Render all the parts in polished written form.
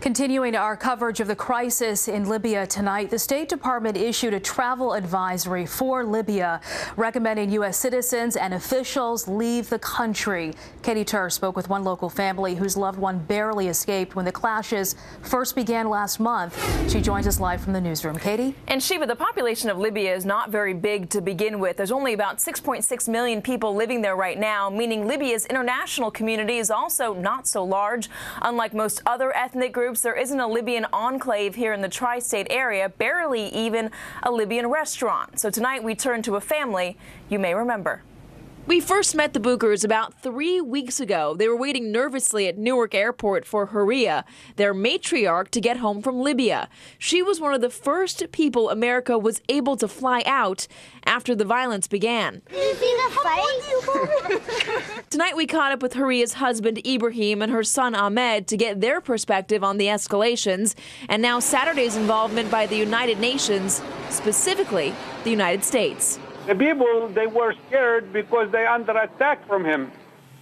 Continuing our coverage of the crisis in Libya tonight, the State Department issued a travel advisory for Libya, recommending U.S. citizens and officials leave the country. Katie Tur spoke with one local family whose loved one barely escaped when the clashes first began last month. She joins us live from the newsroom. Katie? And Shiva, the population of Libya is not very big to begin with. There's only about 6.6 million people living there right now, meaning Libya's international community is also not so large. Unlike most other ethnic groups, there isn't a Libyan enclave here in the tri-state area, barely even a Libyan restaurant. So tonight we turn to a family you may remember. We first met the Bukers about 3 weeks ago. They were waiting nervously at Newark Airport for Haria, their matriarch, to get home from Libya. She was one of the first people America was able to fly out after the violence began. Did you see the fight? Tonight we caught up with Haria's husband Ibrahim and her son Ahmed to get their perspective on the escalations, and now Saturday's involvement by the United Nations, specifically the United States. The people, they were scared because they under attack from him.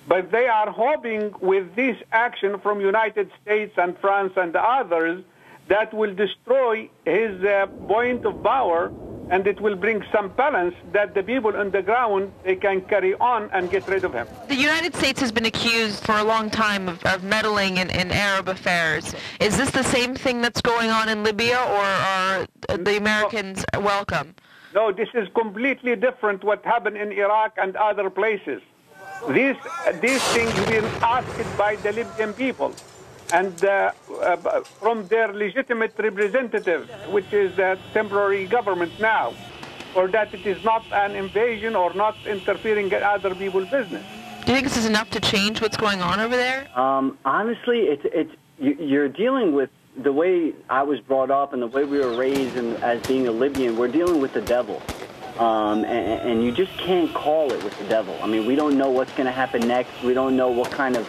But they are hoping with this action from United States and France and others that will destroy his point of power, and it will bring some balance that the people on the ground, they can carry on and get rid of him. The United States has been accused for a long time of meddling in Arab affairs. Is this the same thing that's going on in Libya, or are the Americans welcome? No, this is completely different what happened in Iraq and other places. These things been asked by the Libyan people and from their legitimate representative, which is the temporary government now, or that it is not an invasion or not interfering in other people's business. Do you think this is enough to change what's going on over there? Honestly, you're dealing with the way I was brought up and the way we were raised as being a Libyan. We're dealing with the devil. And you just can't call it with the devil. I mean, we don't know what's going to happen next. We don't know what kind of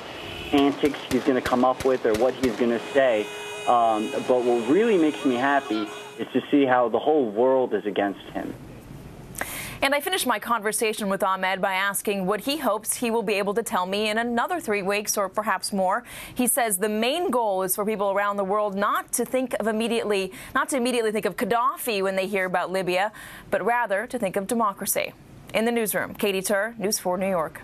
antics he's going to come up with or what he's going to say. But what really makes me happy is to see how the whole world is against him. And I finished my conversation with Ahmed by asking what he hopes he will be able to tell me in another 3 weeks or perhaps more. He says the main goal is for people around the world not to immediately think of Gadaffi when they hear about Libya, but rather to think of democracy. In the newsroom, Katie Tur, News 4 New York.